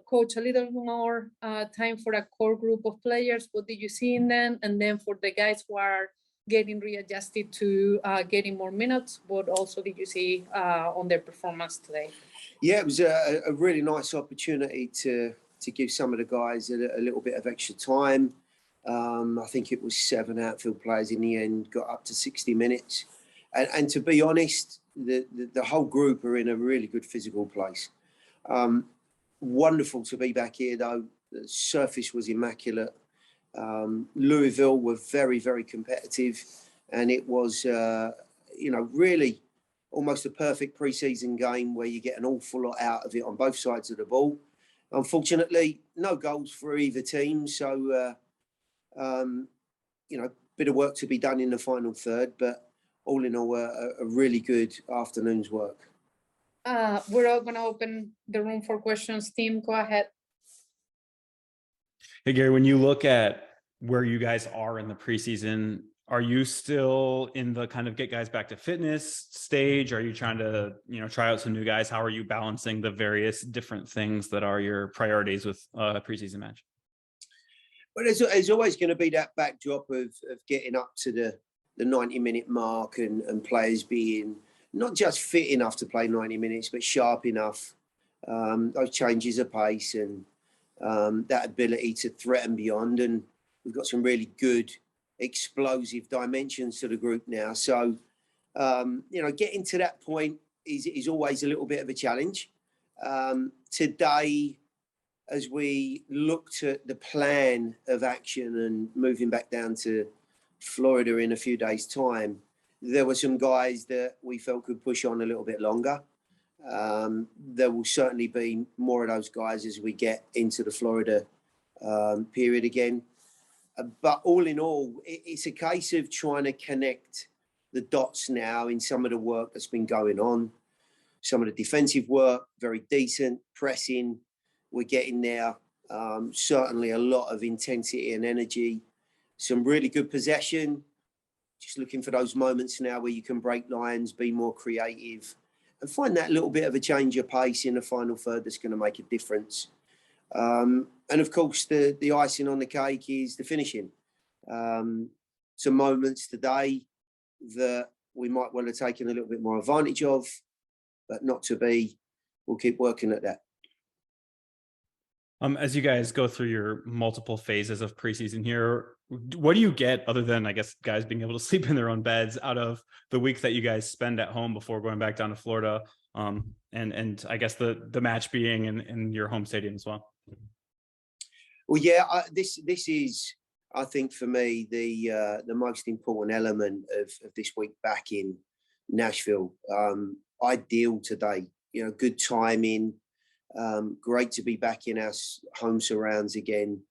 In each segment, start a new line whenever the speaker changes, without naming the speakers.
Coach, a little more time for a core group of players. What did you see in them? And then for the guys who are getting readjusted to getting more minutes, what also did you see on their performance today?
Yeah, it was a really nice opportunity to give some of the guys a little bit of extra time. I think it was 7 outfield players in the end, got up to 60 minutes. And to be honest, the whole group are in a really good physical place. Wonderful to be back here, though. The surface was immaculate. Louisville were very, very competitive. And it was, really almost a perfect pre-season game where you get an awful lot out of it on both sides of the ball. Unfortunately, no goals for either team. So, bit of work to be done in the final third, but all in all, a really good afternoon's work.
We're all going to open the room for questions. Tim, go ahead.
Hey, Gary, when you look at where you guys are in the preseason, are you still in the kind of get guys back to fitness stage? Are you trying to, try out some new guys? How are you balancing the various different things that are your priorities with a preseason match?
Well, there's always going to be that backdrop of getting up to the 90-minute mark and players being not just fit enough to play 90 minutes, but sharp enough. Those changes of pace and that ability to threaten beyond. And we've got some really good explosive dimensions to the group now. So, getting to that point is always a little bit of a challenge. Today, as we looked at the plan of action and moving back down to Florida in a few days' time, there were some guys that we felt could push on a little bit longer. There will certainly be more of those guys as we get into the Florida period again. But all in all, it's a case of trying to connect the dots now in some of the work that's been going on. Some of the defensive work, very decent, pressing, we're getting there. Certainly a lot of intensity and energy. Some really good possession. Just looking for those moments now where you can break lines, be more creative, and find that little bit of a change of pace in the final third that's going to make a difference. And of course, the icing on the cake is the finishing. Some moments today that we might well have taken a little bit more advantage of, but not to be. We'll keep working at that.
As you guys go through your multiple phases of preseason here, what do you get other than, I guess, guys being able to sleep in their own beds out of the week that you guys spend at home before going back down to Florida? And I guess the match being in your home stadium as well.
Well, yeah, this is, I think, for me, the most important element of this week back in Nashville. Ideal today, good timing. Great to be back in our home surrounds again.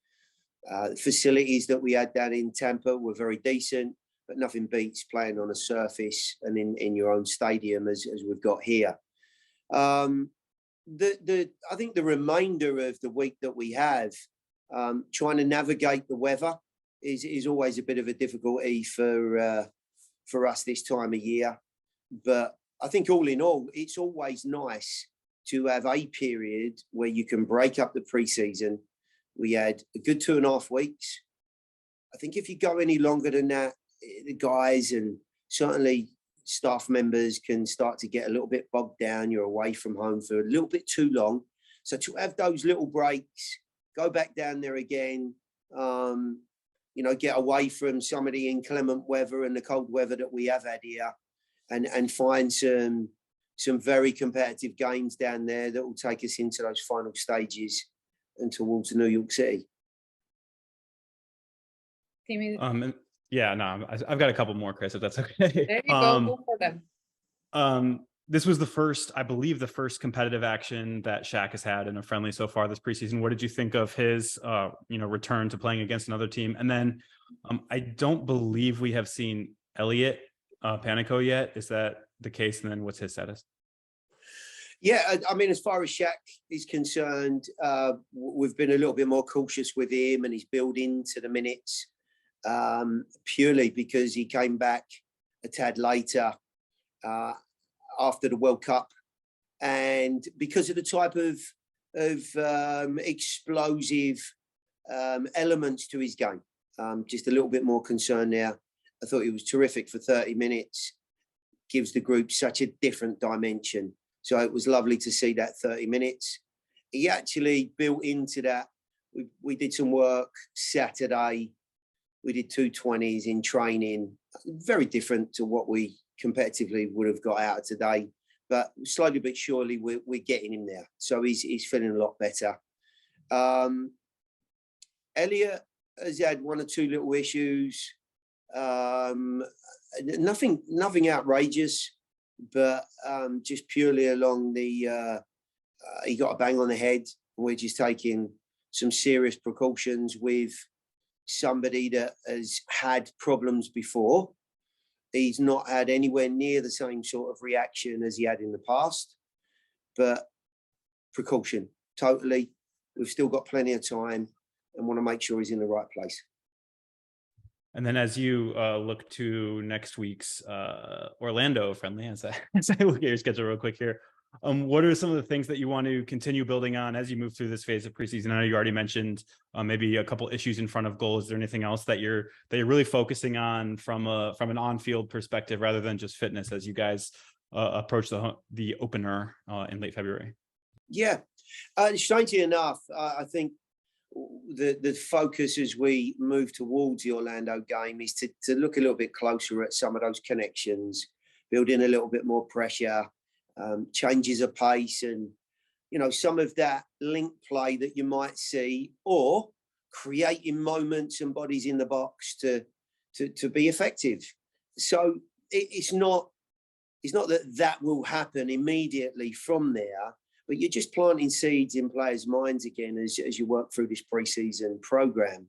Facilities that we had down in Tampa were very decent, but nothing beats playing on a surface and in your own stadium as we've got here. I think the remainder of the week that we have, trying to navigate the weather is always a bit of a difficulty for us this time of year. But I think all in all, it's always nice to have a period where you can break up the pre-season. We had a good 2.5 weeks. I think if you go any longer than that, the guys and certainly staff members can start to get a little bit bogged down. You're away from home for a little bit too long. So to have those little breaks, go back down there again, get away from some of the inclement weather and the cold weather that we have had here and find some very competitive games down there that will take us into those final stages and towards New York City.
Yeah, no, I've got a couple more, Chris, if that's okay.
There you go for them.
This was I believe the first competitive action that Shaq has had in a friendly so far this preseason. What did you think of his, return to playing against another team? And then I don't believe we have seen Elliot Panico yet. Is that the case? And then what's his status?
Yeah, I mean, as far as Shaq is concerned, we've been a little bit more cautious with him and his building to the minutes, purely because he came back a tad later after the World Cup. And because of the type of of explosive elements to his game. Just a little bit more concern there. I thought he was terrific for 30 minutes. Gives the group such a different dimension. So it was lovely to see that 30 minutes. He actually built into that. We did some work Saturday. We did 220s in training. Very different to what we competitively would have got out of today. But slowly but surely, we're getting him there. So he's feeling a lot better. Elliot has had one or two little issues. Nothing outrageous, but just purely along the he got a bang on the head. We're just taking some serious precautions with somebody that has had problems before. He's not had anywhere near the same sort of reaction as he had in the past, but precaution, totally. We've still got plenty of time and want to make sure he's in the right place.
And then as you look to next week's Orlando friendly, as I look at your schedule real quick here, what are some of the things that you want to continue building on as you move through this phase of preseason? I know you already mentioned maybe a couple issues in front of goal. Is there anything else that you're really focusing on from an on-field perspective rather than just fitness as you guys approach the opener in late February?
Yeah, strangely enough, I think the focus as we move towards the Orlando game is to look a little bit closer at some of those connections, build in a little bit more pressure, changes of pace, and some of that link play that you might see, or creating moments and bodies in the box to be effective. So it's not that will happen immediately from there, but you're just planting seeds in players' minds again as you work through this preseason program.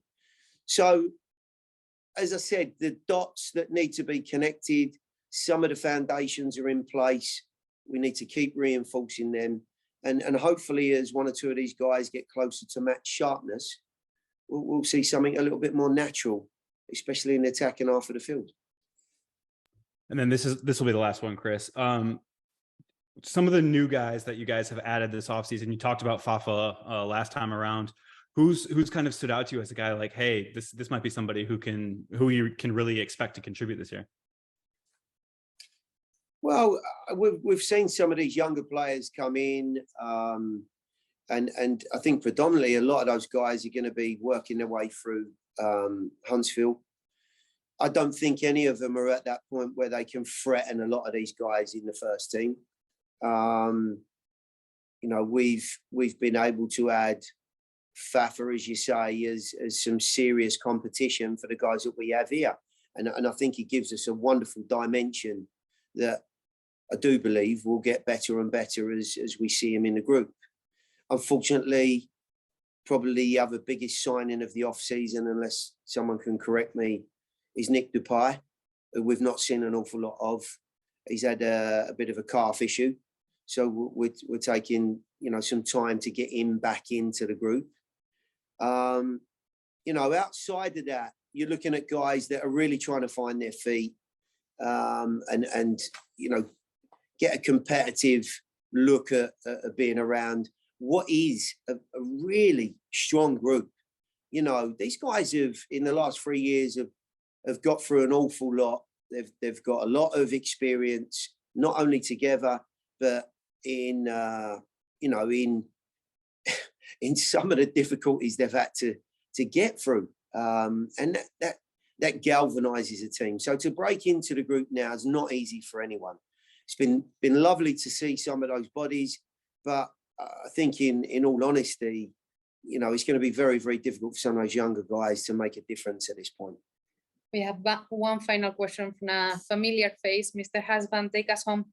So, as I said, the dots that need to be connected, some of the foundations are in place. We need to keep reinforcing them. And hopefully, as one or two of these guys get closer to match sharpness, we'll see something a little bit more natural, especially in the attacking half of the field.
And then this will be the last one, Chris. Some of the new guys that you guys have added this offseason, you talked about Fafa last time around. Who's kind of stood out to you as a guy like, hey, this might be somebody who you can really expect to contribute this year? Well,
we've seen some of these younger players come in, and I think predominantly a lot of those guys are going to be working their way through Huntsville. I don't think any of them are at that point where they can threaten a lot of these guys in the first team. We've been able to add Fafa, as you say, as some serious competition for the guys that we have here, and I think it gives us a wonderful dimension that I do believe will get better and better as we see him in the group. Unfortunately, probably the other biggest signing of the off-season, unless someone can correct me, is Nick Dupay, who we've not seen an awful lot of. He's had a bit of a calf issue, so we're taking some time to get him back into the group. Outside of that, you're looking at guys that are really trying to find their feet, and get a competitive look at being around what is a really strong group. These guys have, in the last 3 years, have got through an awful lot. They've got a lot of experience, not only together, but in some of the difficulties they've had to get through. And that galvanizes a team. So to break into the group now is not easy for anyone. It's been lovely to see some of those bodies, but I think in all honesty, it's going to be very, very difficult for some of those younger guys to make a difference at this point.
We have one final question from a familiar face. Mr. Hasban, take us home.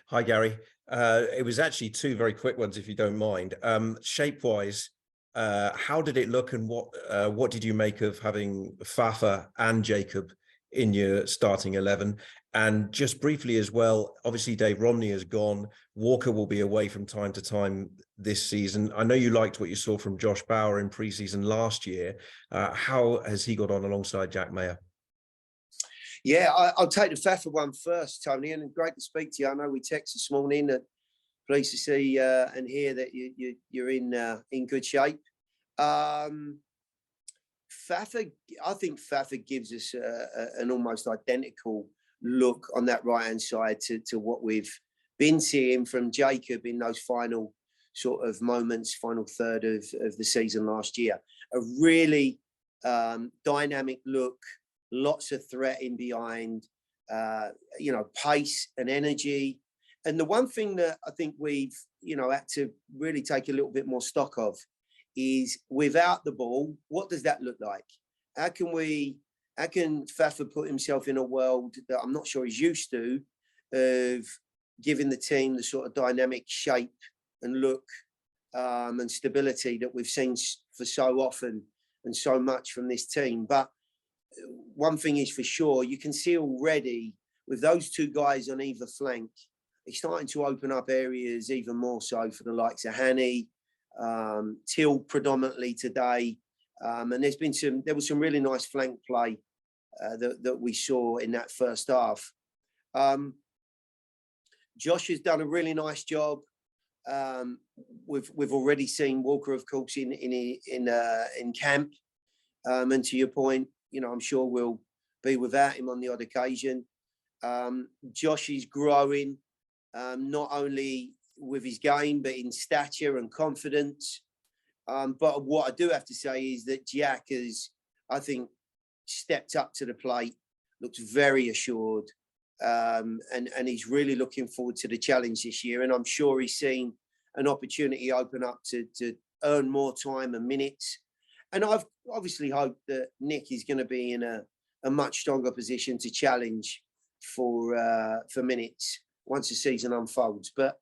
Hi, Gary. It was actually two very quick ones, if you don't mind. Shape-wise, how did it look, and what did you make of having Fafa and Jacob in your starting 11? And just briefly as well, obviously Dave Romney has gone. Walker will be away from time to time this season. I know you liked what you saw from Josh Bauer in preseason last year. How has he got on alongside Jack Mayer?
Yeah, I'll take the Fafa one first, Tony, and great to speak to you. I know we texted this morning that pleased to see and hear that you're in good shape. Fafa, I think Fafa gives us an almost identical look on that right-hand side to what we've been seeing from Jacob in those final sort of moments, final third of the season last year. A really dynamic look, lots of threat in behind, pace and energy. And the one thing that I think we've, had to really take a little bit more stock of is without the ball, what does that look like? How can Fafa put himself in a world that I'm not sure he's used to, of giving the team the sort of dynamic shape and look and stability that we've seen for so often and so much from this team. But one thing is for sure, you can see already with those two guys on either flank, it's starting to open up areas even more so for the likes of Hani, Till predominantly today. And there was some really nice flank play that we saw in that first half. Josh has done a really nice job. We've already seen Walker, of course, in camp. And to your point, I'm sure we'll be without him on the odd occasion. Josh is growing, not only with his game, but in stature and confidence. But what I do have to say is that Jack has, I think, stepped up to the plate, looks very assured, and he's really looking forward to the challenge this year. And I'm sure he's seen an opportunity open up to earn more time and minutes. And I've obviously hoped that Nick is going to be in a much stronger position to challenge for minutes once the season unfolds. But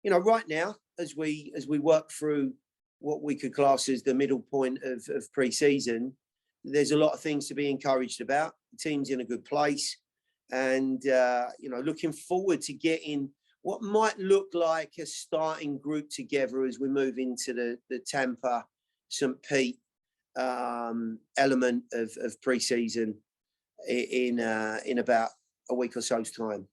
right now, as we work through what we could class as the middle point of pre-season, there's a lot of things to be encouraged about. The team's in a good place, and looking forward to getting what might look like a starting group together as we move into the Tampa St. Pete element of pre-season in about a week or so's time.